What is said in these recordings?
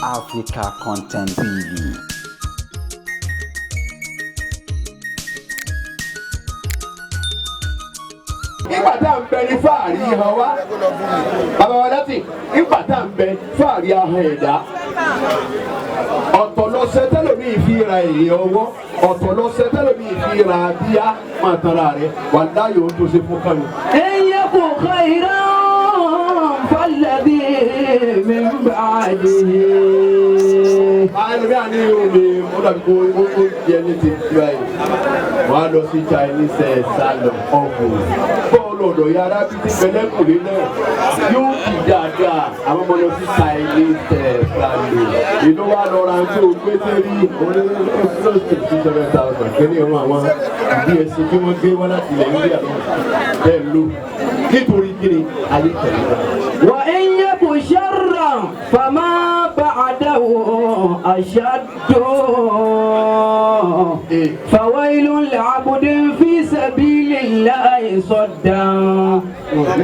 Africa Content TV. Nígbà tá à ń bẹ ní Faari hàn wá bàbá wa láti nígbà tá à ń bẹ Faari ahọ́n ẹ̀dá ọ̀tọ̀ lọ́sẹ̀ tẹ́lẹ̀mí fi ra èyí ọwọ́ ọ̀tọ̀ lọ́sẹ̀ tẹ́lẹ̀mí fi ra bíyá máa tara rẹ̀ wà láyò ó tó ṣe fún kánú. ẹ̀yẹ kò ká ìrọ̀ fọlẹ́bí mi ń bá a dé. Àlùmí àní omi mo dàbí kó ó jẹ ní ti fi báyìí wọ́n á lọ sí Chinese salon ọ̀gbọ̀n bọ́ọ̀lù ọ̀dọ̀ yàrá bí ti bẹ̀lẹ́kùnrin náà yóò kì dáadáa àwọn ọmọ lọ sí Chinese salon ìlú wa lọ ra pé o gbé sẹ́rí onílọ́sì 7,000 kí ni ọmọ àwọn bsc tí wọ́n gbé wá láti ilẹ̀ India náà bẹ́ẹ̀ ló nítorí kí ni ayé tẹ̀lé náà. wà á yẹ kó ṣẹ́ra fama ba'dahu ashaddu fawailun li'abdin fi sabilillahi saddan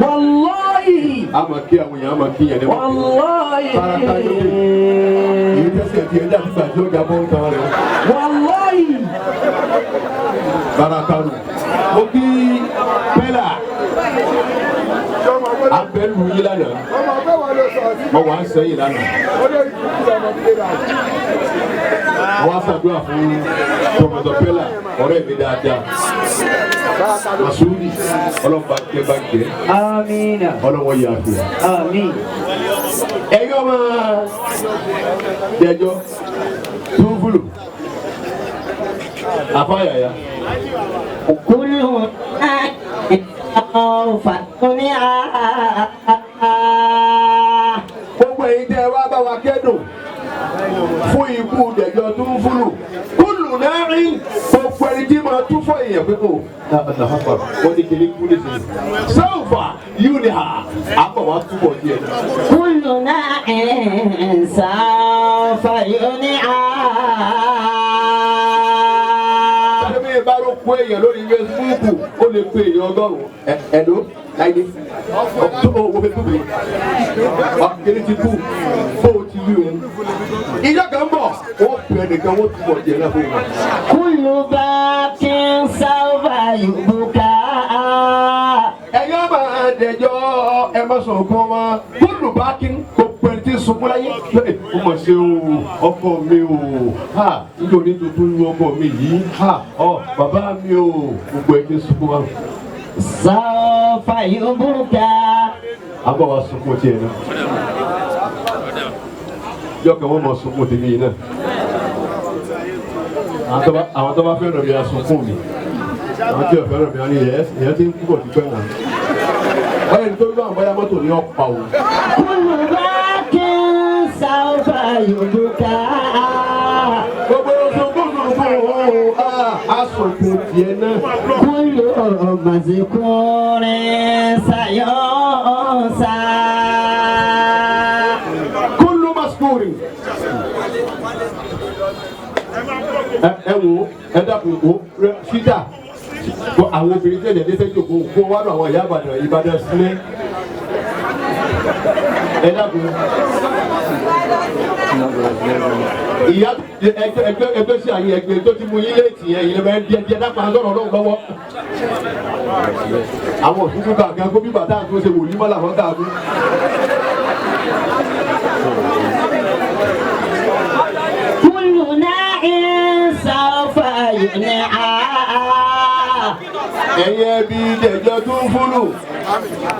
wallahi. àmọ́ kí àwọn èèyàn máa kí yẹn ní wọ́n. wallahi. èyí tẹ́sẹ̀ tí ẹ dá nígbà tí ó ga bọ́ ń tán rẹ̀. wallahi. Barakaru mo kí pẹ́lá abẹ́lu yìí lánàá mo wà ń sẹ́yìn lánàá wọ́n á ṣàdúrà fún tọmọtọ pẹ́lá ọ̀rẹ́ mi dáadáa Masudi ọlọ́mọba jẹ́ bá jẹ́ amina ọlọ́wọ́ yà á fi amin. ẹ̀yọ́ máa jẹjọ́ túnfúlù àfáyàyà. كل فاتنيا gbogbo èyí tẹ́ wá bá wa kẹ́dùn fún ikú dẹ̀jọ́ tó ń fúlù kúlù náà rí gbogbo ẹni tí máa tún fọ èèyàn pé kò wọ́n ní kiri kú nísìnyí sọ́ọ̀fà yóò ní ha àbọ̀ wá túbọ̀ díẹ̀. كلنا سوف ينعى bá ló kó èèyàn lórí Facebook ó lè pé èèyàn ọgọ́rùn-ún ẹ̀dọ́ láìdé owó fẹ́ tóbi ọ̀kẹ́lẹ́ ti kú bó o ti wí òun. ìjọ kan bọ̀ wọ́n pè é nìkan wọ́n túbọ̀ jẹ́ náà fún wọn. كل باك سوف يبكى ẹ̀yọ́ máa dẹjọ́ ẹ má sọ̀rọ̀ kan wá kúlù bá kí n gbogbo ẹni tí ń sunkún láyé ó mọ̀ ṣe o ọkọ mi o ha nítorí tuntun lu ọkọ mi yìí ha ọ bàbá mi o gbogbo ẹni tí ń sunkún wá. سوف يبكى àbọ̀ wa sunkún tiẹ̀ náà yọkàn wọn mọ̀ sunkún tèmi yìí náà àwọn tó bá fẹ́ràn mi á sunkún mi àwọn tí ò fẹ́ràn mi á ní ìyẹn tí ń kúbọ̀ ti fẹ́ wọn. báyìí nítorí báwọn báyà mọ́tò ní ọ̀pá o. كل باك سوف يبكى gbogbo sunkún asòkun tiẹ̀ náà. كل مذكور سينسى kúlù maskuri. ẹ wo ẹ dàpọ̀ wo ṣídà àwọn obìnrin tẹ̀lé ní sẹ́jọ́ kó wá lọ àwọn ìyá Ìbàdàn sílẹ̀ ẹ dàpọ̀ ìyá ẹgbẹ́ sí àyè ẹgbẹ́ tó ti mú yín léètì yẹn ìyẹn bẹ́ẹ̀ díẹ̀ dápọ̀ àtọ́rọ̀ náà lọ́wọ́ àwọn òṣùpù kàkẹ́ kó bí bàtà tó ṣe wòlíì mọ́lá wọn kàkú. كلنا سوف ينعى ẹ̀yin ẹbí dẹ̀jọ́ tó ń fúlù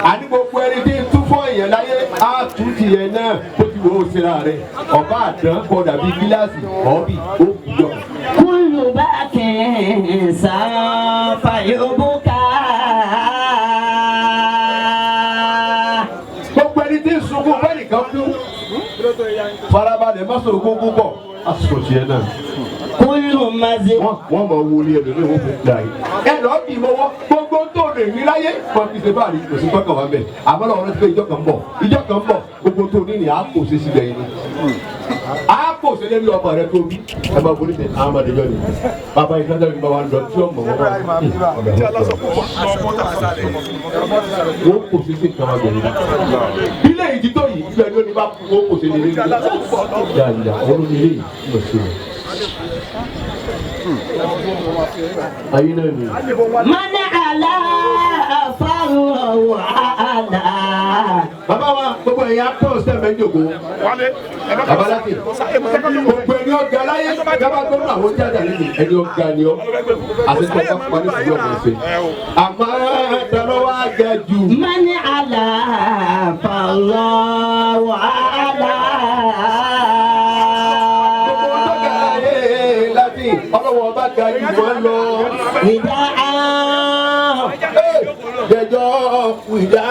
àní gbogbo ẹni tí ń tún fọ́ èèyàn láyé á tún tiẹ̀ náà ó ti wò ó síra rẹ̀ ọ̀bá àdán kọ dàbí gíláàsì ọ̀bì ó kù yọ. كل باك سوف يبكى gbogbo ẹni tí ń sunkún bẹ́ẹ̀ nìkan kú farabalẹ̀ má sọ̀rọ̀ gbogbo bọ̀ àsìkò tiẹ̀ náà. كل مذكور wọ́n mọ̀ wo ni ẹ̀dùn ní wọ́n fi gbà yìí. ẹ lọ́ọ́ bì mọ́wọ́ gbogbo tó lè ní láyé kọ́ fi ṣe báàrí kò sí tọ́kàn wá bẹ̀ àmọ́ lọ́wọ́ rántí pé ìjọ kan bọ̀ gbogbo tó ní ni a kò ṣe sílẹ̀ yìí ni. a kò ṣe lé ní ọmọ rẹ tó bí ẹ máa wọlé tẹ àwọn ọmọdé jọ ni bàbá ìfẹ́ tẹ́lẹ̀ ní bá wa lọ tí ọmọ wọn wọ́n kò ṣe sí ìkàwé bẹ̀rẹ̀ ilé yìí ti tó yìí ibẹ̀ ló ní bá kú ó kò sí ní ilé yàrá olómi ilé yìí lọ sí i. ayé náà ni. mọ́nà àlá àfàrọ̀ àlá. bàbá wa gbogbo ẹ̀yà tó sẹ́mẹ̀ ń jòkó. bàbá láti gbogbo ẹni ọ̀gá láyé gábà tó nù àwọn jáde àlejò ẹni ọ̀gá ni ọ́ àti tó bá pa ní ìlú ọ̀gá ṣe. àmọ́ ẹ̀dọ́rọ̀ wa gẹ̀ jù. mọ́nà àlá àfàrọ̀ àlá. ọlọ́wọ́ ọba ga jù wọ́n lọ. ìdá jẹjọ ìdá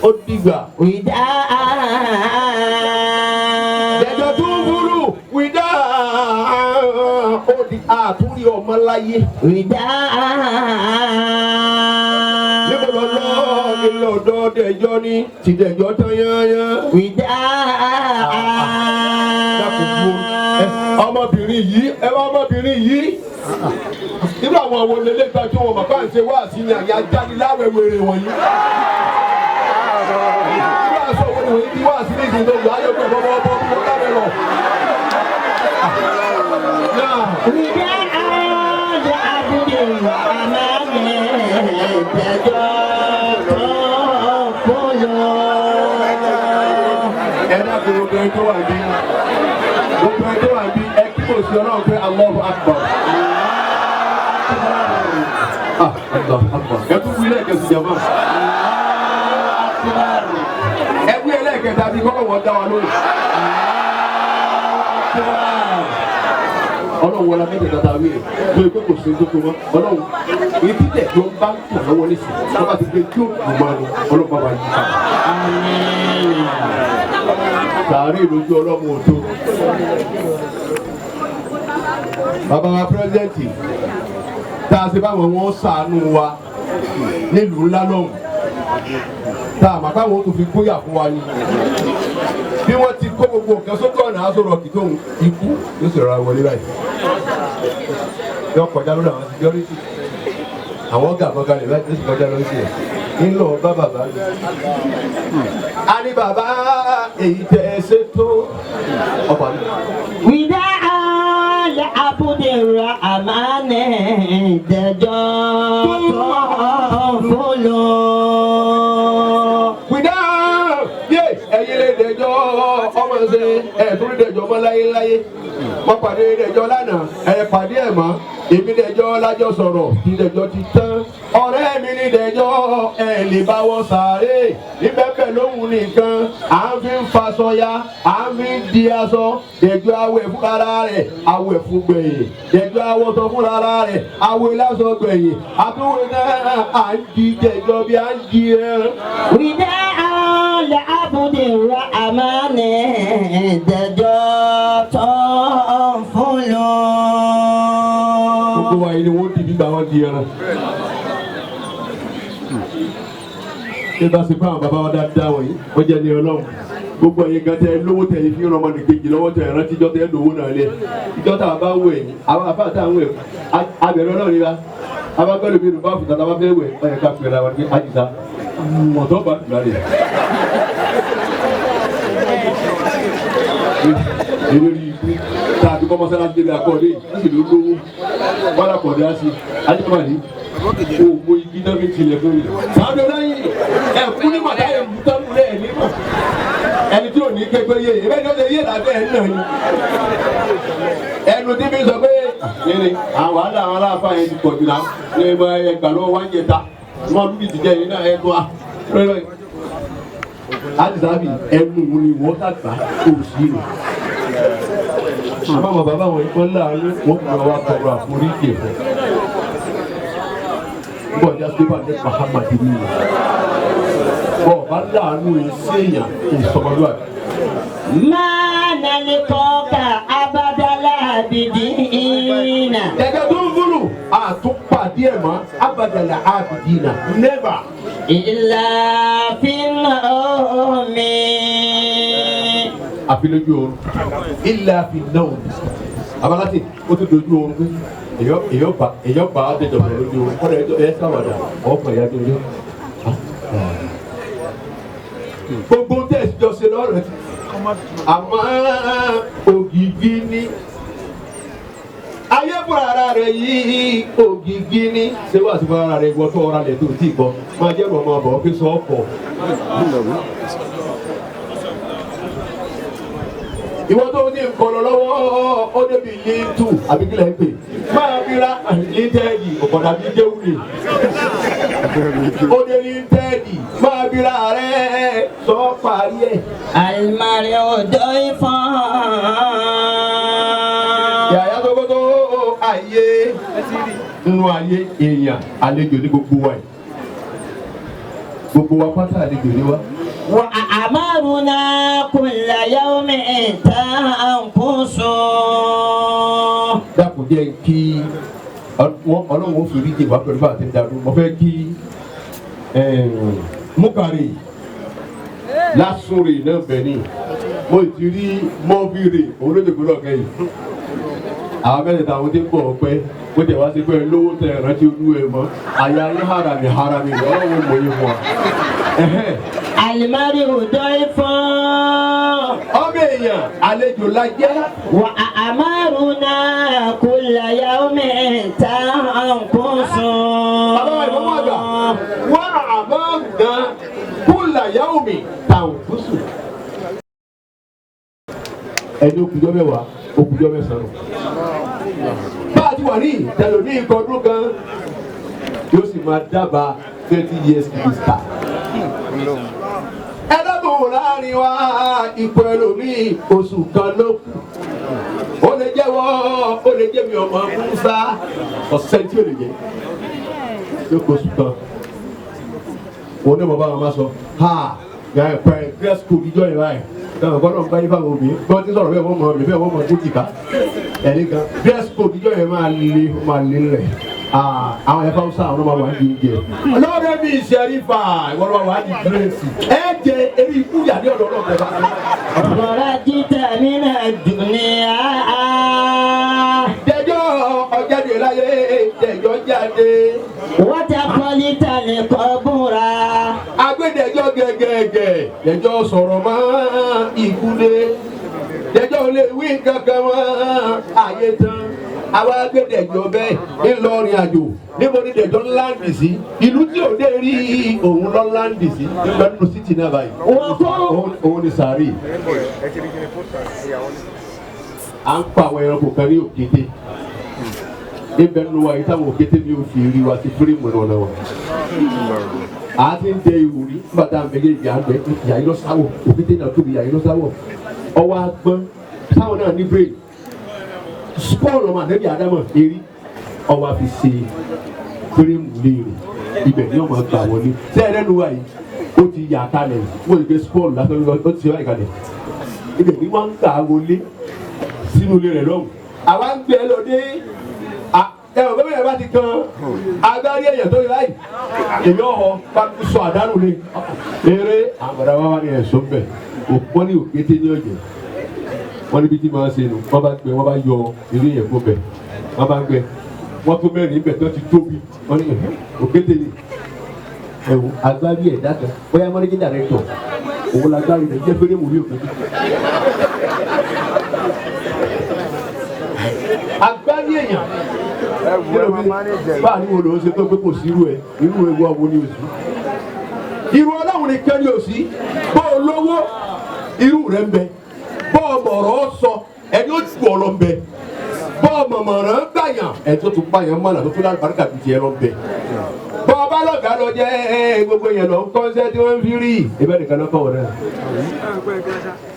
ó dìgbà. ìdá jẹjọ tó ń burú ìdá ó di àtúrí ọmọ láyé. ìdá níbo lọ lọ ilé ọ̀dọ́ dẹjọ́ ní ti dẹjọ́ tán yányán. ìdá ọmọbìnrin yìí ẹ wá ọmọbìnrin yìí nínú àwọn àwọn olèlé gba tí wọn bàbá ń ṣe wá sí ní àyà jáde láwẹwẹrẹ wọ̀nyí. bí a sọ wọlé wọ̀nyí bí wá sí ní ìdílé ògbà ayé pẹ bọbọ bọ bọ lábẹ lọ. ìdá àjọ àbúrò àmàlẹ ìdájọ́ tó fọlọ. ẹ dákun gbogbo ẹni tó wà bí gbogbo ẹni tó wà bí ẹ kí kò sí ọlọ́run pé Allahu Akbar. ẹ tún wí lẹ́ẹ̀kẹ́sì jẹ́ mọ́. ẹ wí ẹlẹ́ẹ̀kẹta bí kọ́kọ́ wọ́n dá wa lórí. ọlọ́run wọlé mẹ́tẹ̀ẹ̀ta ta wí rẹ̀ lórí pé kò sí tó tó wọn ọlọ́run etí tẹ̀ tó ń bá ń tẹ̀ lọ́wọ́ nísìnyí wọ́n bá ti gbé kí ó kù mọ́ ni ọlọ́run bá wà yí ká. sàárè lójú ọlọ́run ò tó. bàbá wa pírẹ́sidẹ́ǹtì tá a ṣe báwọn wọn ṣàánú wa nílùú ńlá lọ́hùn tá a màpá wọn tó fi kóyà fún wa ni bí wọ́n ti kó gbogbo nǹkan sókè ọ̀nà aṣọ rọ̀kì tó ń ikú yóò sì rọra wọlé báyìí yóò kọjá lórí àwọn security àwọn ọ̀gá àbọ̀kalẹ̀ báyìí yóò sì kọjá lórí sí ẹ̀ ńlọ bá bàbá mi. a ní bàbá èyí tẹ ẹ ṣe tó ọ̀pá mi. ìdá àlẹ́ àbúrò àmàlẹ ìdájọ́ tó fọlọ. ẹ̀yin lè dẹjọ́ ọmọ ṣe ẹ̀ẹ́dún dẹjọ́ ọmọ láyéláyé wọ́n pàdé dẹjọ́ lánàá ẹ̀ pàdé ẹ̀ mọ́ èmi dẹjọ́ lájọ́ sọ̀rọ̀ tí dẹjọ́ ti tán ọ̀rẹ́ mi ní dẹjọ́ ẹ̀ lè bá wọ sàárè níbẹ̀bẹ̀ lóhùn nìkan à ń fi ń faṣọ ya à ń fi ń di aṣọ dẹjọ́ awẹ̀ fún ara rẹ̀ awẹ̀ fún gbẹ̀yìn dẹjọ́ awọ́sọ fún ara rẹ̀ awẹ̀ lásọ gbẹ̀yìn àtúwò náà à ń di dẹjọ́ bí à ń di ẹran. ìdá àlẹ́ àbúrò àmàlẹ ìdájọ́ tó fọlọ. gbogbo wa yìí ni wọ́n di nígbà wọn di ẹran. ṣé bá ṣe fún àwọn bàbá wa dáadáa wọ̀nyí wọ́n jẹ́ ní ọlọ́run gbogbo ẹ̀yin gan tẹ lówó tẹ fi ń rọmọ nìkejì lọ́wọ́ tẹ rántí ìjọ tẹ lówó náà lé ìjọ tá a bá wọ ẹ̀yìn àwọn àbá tá à ń wẹ̀ abẹ̀rẹ̀ ọlọ́run níra abágbẹ́rẹ́ mi nù bá fìtà tá a bá fẹ́ wẹ̀ ọ̀yẹ̀ ká pèrè àwọn ní àjìká mọ̀tọ́ bá tùlá rẹ̀. èlérí ikú tá a ti kọ́ mọ́sálásí débi akọ́ọ̀dé ìlú lówó wàlá kọ̀ọ̀dé á sí ajínigbàdì ògbó igi náà fi tilẹ̀ fún mi. sáájú lẹ́yìn ẹ̀kú ní màdá yẹn mú tọ́lú lẹ̀ ní mọ̀ ẹni tí ò ní kékeré yé ebe ní o lè yé làbẹ́ ẹ̀ náà ni ẹnu tí mi sọ pé yẹn àwọn wàhálà àwọn aláàfáà yẹn ti pọ̀ jù náà ní ẹgbẹ́ ẹgbà lọ́wọ́ wá ń jẹ ta wọn lùdì ti jẹ yìí náà ẹ̀ tó a alizabi ẹnu wo ni wọ́n dàgbà kò sí rẹ̀ àmọ́ àwọn bàbá wọn ìpọ́n láàánú wọ́n kò wá tọrọ àforíjì ẹ̀fọ́ bọ́ ọjà sípà ní Muhammad ní ìlú bọ́ ọba láàánú yìí séèyàn kò sọmọlúwà. máa nàlẹ́ kọ́ka abadala abidina. ẹ̀gẹ́ tó ń fúlù àtúpàdé ẹ̀ mọ́ abadala abidina never. ìlà fínà omi. àfi lójú oorun ilà fínà omi abalati o ti dojú oorun pé èyàn bá àtẹjọ bẹ̀rẹ̀ lójú oorun kọ́dà ẹ sáwàdà ọ̀pọ̀ ìyá tó yọ. gbogbo tẹ̀sí jọ ṣe lọ́rẹ̀ àmọ́ ògìgì ni ayé fún ara rẹ̀ yìí ògìgì ni ṣé wàá sí fún ara rẹ̀ ìwọ tó ọ̀rá lẹ̀ tó ti gbọ́ máa jẹ́ ọmọ ọ̀bọ̀ kí sọ ọ̀pọ̀. ìwọ tó ní nǹkan lọ lọ́wọ́ ó débi líńtù àbí kílẹ̀ ń pè máa bíra líńtẹ́ẹ̀dì ọ̀kọ̀dà bíi déwúlì ó dé líńtẹ́ẹ̀dì máa bíra rẹ̀ sọ parí ẹ̀. Àlùmárì ọ̀dọ́ ìfọ̀n. yàyà tó kótó ayé nínú ayé èèyàn àlejò ní gbogbo wa yìí gbogbo wa pátá àlejò ní wa. وأعمارنا كل يوم تنقص. dákun jẹ́ kí ọlọ́run ó fi rí jìbá pẹ̀lú bá àti ìdàrú mo fẹ́ kí Mukari lásùnrè náà bẹ̀ ni mo ti rí mọ́bìrì olódìgbòlò kẹ́yìn àwọn mẹ́tẹ̀ẹ̀ta àwọn tí ń bọ̀ ọ̀pẹ́ mo tẹ̀ wá sí pé lówó tẹ̀ rántí olú ẹ̀ mọ́ àyà yín harami ọlọ́run mọ̀ yín fún wa. Àlùmárì ọ̀dọ́ ìfọ̀n. ọmọ èèyàn àlejò la jẹ́. وأعمارنا كل يوم تنقص. bàbá ìfọwọ́ àgbà wọ́n àmọ́ọ̀nà kúlà yaomi tàǹkùsù. ẹni òkùjọ́ mẹ́wàá òkùjọ́ mẹ́sàn-án. bá a ti wà ní ìtẹ̀lẹ̀ ní nǹkan ọdún kan yóò sì máa dábàá 30 years to be start. ẹlẹ́bùn láàrin wa ipò ẹlòmíì oṣù kan ló kù. ó lè jẹ́wọ́ ó lè jẹ́ mi ọmọ Musa ọ̀sẹ̀ tí ó lè jẹ́ yóò kó oṣù kan. òun ní bàbá wọn máa sọ ha yàrá ẹ̀pẹ́ dress code ìjọ yẹn báyìí náà gbọ́dọ̀ ń bá yín fáwọn obìnrin bí wọ́n ti sọ̀rọ̀ bẹ́ẹ̀ wọ́n mọ̀ mí bẹ́ẹ̀ wọ́n mọ̀ tó kìkà ẹ̀rí kan dress code ìjọ yẹn máa lé lẹ̀ àwọn ẹ̀fọ́ Hausa àwọn ọmọ wa ń di oúnjẹ. ọlọ́run mi ìṣẹ́rífà ìwọ́n wa wà á di dírẹ́sì ẹ jẹ eré ikú yàrá ọ̀dọ́ náà bẹ́ẹ̀ bá. ọ̀rọ̀ jíjà nínú dunya. jẹjọ́ ọjáde láyé jẹjọ́ jáde. wọ́n ti kọ́lí tani kọ́ búra. agbẹ́dẹjọ́ gẹ́gẹ́gẹ́ jẹjọ́ sọ̀rọ̀ mọ́ ìkúlé jẹjọ́ lè wí kankan mọ́ ayé tán. àwa agbẹ́dẹ̀jọ́ bẹ́ẹ̀ ńlọrin àjò níbo ni dẹ̀jọ́ ńláǹdì sí ìlú tí ò dé rí òun lọ ńláǹdì sí nígbà nínú sítì náà báyìí òun ni sàárì. à ń pa àwọn ẹranko kan ní òkété níbẹ̀ nínú wa yìí táwọn òkété mi ò fi rí wa sí fírímù náà wa. a ti ń dẹ ihò rí nígbà tá à ń bẹ yé àgbẹ̀ ìyá yìí lọ sáwọ̀ òkété náà tóbi ìyá yìí lọ sáwọ̀ ọwọ́ agbọ́n táwọn náà ní brain spọ́ọ̀lù ọmọ àdébí àdámọ̀ eré ọwọ́ àfi ṣe fírímù léèrè ibẹ̀ ni ọmọ gbà wọlé sẹ́ẹ̀rẹ́ nu wa yìí ó ti yà kalẹ̀ wọ́n ti gbé spọ́ọ̀lù lásán ó ti ṣe wáyé kalẹ̀ ibẹ̀ ni wọ́n ń gbà wọlé sínú ilé rẹ̀ lọ́hùn. àwa ń gbé lóde ẹ̀rọ bẹ́ẹ̀ bá ti kan agbárí èèyàn tó yẹ láyìí èmi ọ̀họ́ bá sọ àdánù lé eré àgbàdo wa wà ní ẹ̀sọ́ bẹ̀ òpó ní òkété ní ọ̀jẹ̀ wọ́n níbi tí máa ń ṣe nù wọ́n bá gbẹ wọ́n bá yọ eré yẹn kó bẹ̀ wọ́n bá gbẹ wọ́n tó mẹ́rin ibẹ̀ tó ti tóbi wọ́n ní òkété ni ẹ̀wù agbárí ẹ̀dá kan bóyá mọ́nẹ́jì dàrẹ́tọ̀ òun lágbárí rẹ̀ jẹ́ fẹ́rẹ́ mùrí òkété. agbárí èèyàn báà ní wo ló ń ṣe tó pé kò sí irú ẹ irú ewu ọ̀wọ́ ni òsì irú ọlọ́run ni kẹ́ni òsì bó o lówó irú rẹ̀ ń bẹ bó o mọ̀rọ̀ sọ ẹni ó ju ọ̀rọ̀ ń bẹ bó o mọ̀mọ̀ràn gbàyàn ẹni tó tún gbàyàn mọ̀nà tó tún láti baríkà bìí tiẹ̀ lọ ń bẹ bó o bá lọ́gàá lọ jẹ́ gbogbo yẹn lọ ń kọ́ńsẹ́ tí wọ́n ń fi rí ibẹ̀ nìkan náà kọ̀ wọ́n náà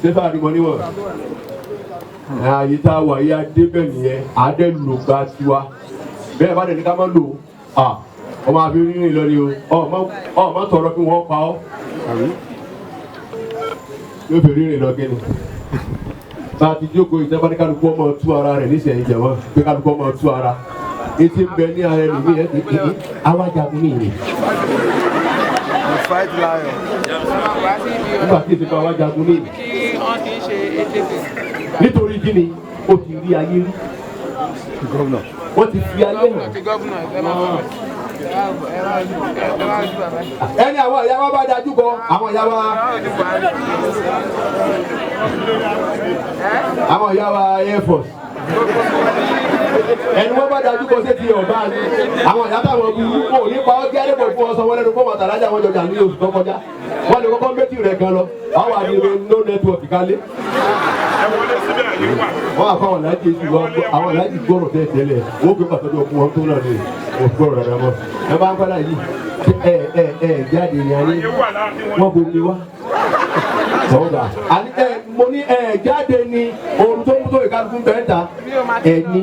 ṣé Faari mọ níwọ̀n ààyè tá a wà yí adé bẹ́ẹ̀ nìyẹn adé lò gba tiwa bẹ́ẹ̀ bá dẹ̀ni ká máa lò ọmọ àbí rírìn lọ ni o ọmọ tọrọ kí wọ́n pa ọ́ yóò fi rírìn lọ kíni bá a ti jókòó ìjọba ní kálukú ọmọ tú ara rẹ̀ nísìnyí jẹ̀wọ́ pé kálukú ọmọ tú ara etí ń bẹ ní ara rẹ̀ nìyí ẹ̀ kìkì awájagun nìyí. Fight lion. nígbà tí èsì kan awájagun nìyí. nítorí kíni o ti rí ayé rí wọ́n ti fi ayé hàn ẹni àwọn ìyá wa bá dájú kọ àwọn ìyá wa Air Force ẹni wọ́n bá dájú kọ sí ti ọ̀bá ni àwọn ìyá táwọn burú kò nípa ọjọ́ ẹlẹ́bọ̀ fún ọsàn wọn lẹ́nu fún ọmọ tàlájà wọn jọjà ní oṣù tó kọjá wọ́n lè kọ́kọ́ méjì rẹ̀ gan lọ àwọn àdìrẹ no network kálé wọ́n àfa àwọn ìlàjì èsì wọn àwọn ìlàjì gbọ́rọ̀ tẹ́lẹ̀ wọ́n gbé pàtàkì ọkùnrin wọn tó náà ní ògbọ́rọ̀ rẹ̀ mọ́ ẹ bá ń padà yìí jáde ní ayé wọ́n kò ní wá sọ̀rọ̀ àní mo ní jáde ní ohun tó ń tó ìkálukú bẹ́ẹ̀ ta ẹni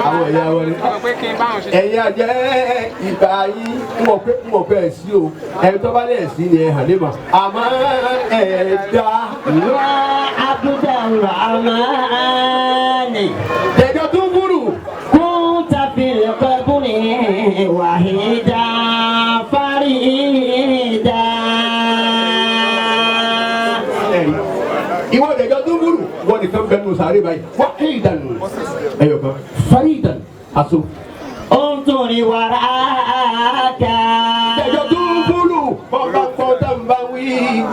àwọn ẹ̀yà wọlé ẹ̀yà jẹ́ ìgbà yìí mọ̀ pé ẹ̀ sí o ẹ̀ tó bá lẹ̀ sí ni ẹ̀ hàn lé mà àmọ́ ẹ̀ẹ́dá wá àbúdá ràmánì. Dẹ̀jọ́ tó burú. Kún tàbílì kọ́bùnrin wàhídà fárídà. Ìwọ dẹ̀jọ́ tó burú. Wọ́n nìkan bẹ́ẹ̀ nù sáré báyìí. Wàhídà nù. Ẹyọ kan. Fárídà aṣọ. Ó ń torí wàrà ká. Dẹ̀jọ́ tó burú. Bọ́lá kọ́ tá n bá wí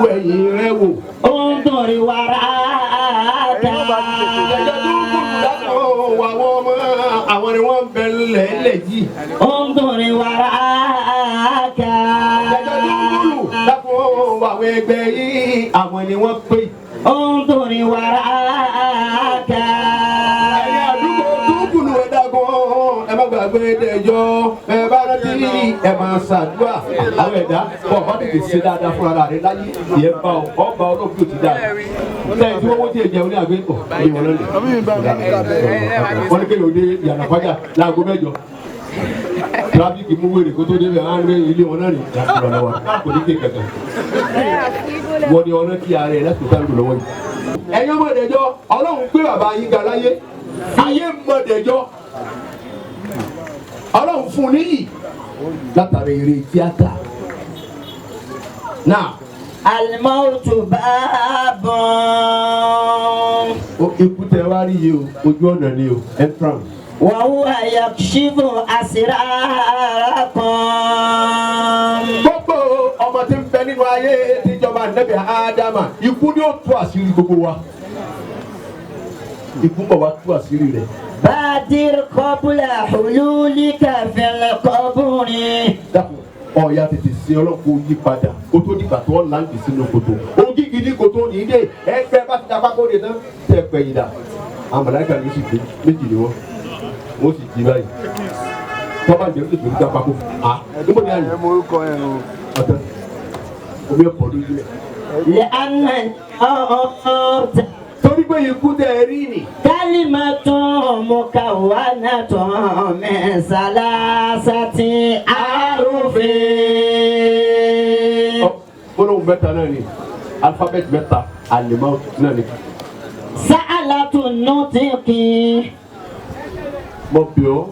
wẹ̀yìn rẹ̀ wò. Ó ń torí wàrà ká. Dẹ̀jọ́ tó burú dákọ̀ wà wọ́n mọ́ àwọn ni wọ́n bẹ̀ lẹ́lẹ̀ yìí. Ó ń torí wàrà ká. Dẹ̀jọ́ tó burú dákọ̀ wà wọ́n ẹgbẹ́ yìí àwọn ni wọ́n pè. Ó ń torí wàrà ká. Ẹ̀yin àdúgbò tó kùnú ẹ̀dá gan-an ẹ má gbàgbé dẹ̀jọ́ ẹ bá rántí ẹ máa ṣàdúrà àwọn ẹ̀dá bọ̀ bá tètè ṣe dáadáa fún ara rẹ láyé ìyẹn bá ọ ọba olóògbé ò ti dáa lẹ́yìn tí wọ́n wọ́n ti jẹun ní àgbẹ̀ pọ̀ ní wọn lọ́lẹ̀ wọ́n ní kéde òde ìyànà fájà láago 8 tírafíkì mú wèrè kó tó débẹ̀ á ń gbé ilé wọn náà rìn láti lọ́wọ́ kò ní kéde kankan wọ́n ní ọ̀nà kí ara ẹ̀ láti tó sáré lọ́wọ́ yìí. ẹ̀yin ọmọ ìdẹ̀jọ́ ọlọ́run pé bàbá yín ga láyé ayé mọ̀ ìdẹ̀jọ́ ọlọ́run fún níyì látàrí eré tíátà náà. Alimọ́tò bábọ̀n. Ikú tẹ wá rí yìí o ojú ọ̀nà ni o entrance. Wàhùwà yakshifu asirara kan. Gbogbo ọmọ tí ń bẹ nínú ayé tíjọba nẹ́bí Ádámà ikú ni ó tú àṣírí gbogbo wa. Ikú bọ̀ wá tú àṣírí rẹ̀. Bàdìr kọ́bùlà hululika fil qabri. Dákun ọ̀ya tètè sí ọlọ́kùn yí padà kó tó dìgbà tó ń láǹkì sínú kòtò. Ògìgì ní kòtò ní ilé ẹgbẹ́ bá ti dapá kóde tán tẹ̀ pẹ̀yìn dà. Àwọn màláíkà ló sì gbé méjì ni wọ́n sì jí báyìí. Tọ́ba jẹ́ oṣù tó ń dapá kó. Níbo ni àyè? Ọ̀tẹ̀ omi ọ̀pọ̀ lójú rẹ̀. Lẹ́ànà ọ̀ọ́ta. Torí pé ikú tẹ̀ ẹ́ rí ni. Kalimatun mukawwanatun min salasati arufin. Gbólóhùn mẹ́ta náà ni alifábẹ́ẹ̀tì mẹ́ta àlèmọ́ náà ni. Sa'alatu nutiqi. Mo bì ọ́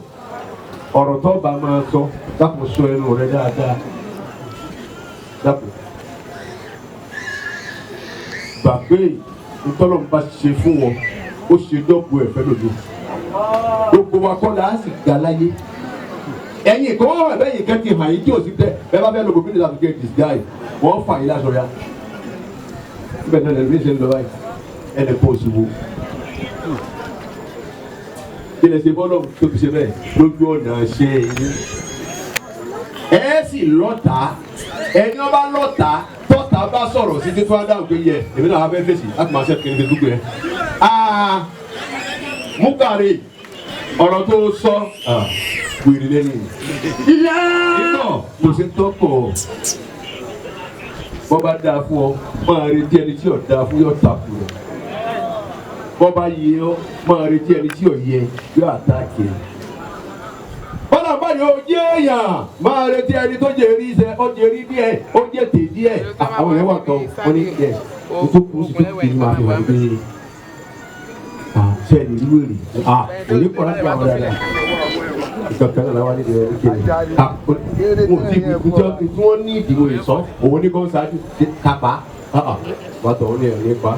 ọ̀rọ̀ tó bá máa sọ dákun sọ ẹnu rẹ dáadáa dákun. Gbàgbé ntọ́lọ́mù bá ṣe fún wọn ó ṣe dọ́gbù ẹ̀fẹ́ lòdì. Gbogbo wa kọ́ la á sì ga láyé. Ẹ̀yin kò wọ́n wà bẹ́yìn kẹ́ ti hàn yín tí ò sí tẹ́ bẹ́ẹ̀ bá fẹ́ lo gómìnà láti gé disguise wọ́n fà yín lásọ ya. Bẹ́ẹ̀ náà lẹ́nu ṣe ń lọ báyìí ẹnì kan ò sì wo. Ilé ṣe bọ́lọ̀ tó fi ṣe bẹ́ẹ̀ lójú ọ̀nà ṣe yín. Ẹ sì lọ́ta ẹni ọba lọ́ta tọ́ta bá sọ̀rọ̀ sí fífún adáhùn pé yẹ èmi náà wá fẹ́ fèsì láti máa ṣe kiri Facebook yẹn. Múkàrí ọ̀rọ̀ tó sọ wèrè lẹ́nu. Ìtọ̀ kò sí tọ́kọ̀ bọ́ bá dáa fún ọ máa retí ẹni tí ò dáa fún yóò takù rẹ̀. Bọ́ bá yẹ ọ máa retí ẹni tí ò yẹ yóò àtàkì ẹ̀. Bọ́lá báyìí ó jẹ́ èèyàn máa retí ẹni tó jẹ́ rí iṣẹ́ ó jẹ́ rí díẹ̀ ó jẹ́ tè díẹ̀ àwọn yẹn wà kan ó ní ẹ̀ ó tó kù sí tó kù ní máa fi wà pé ṣe ní ìlú èrè òní kọ́ láti àwọn dáadáa ìkankan náà wà nídìí ẹ̀rọ kéde mo ti kú tí wọ́n ní ìdìbò ìsọ́ òun ní kó ń ṣáájú kápá wà tọ̀ ó ní ẹ̀rọ nípa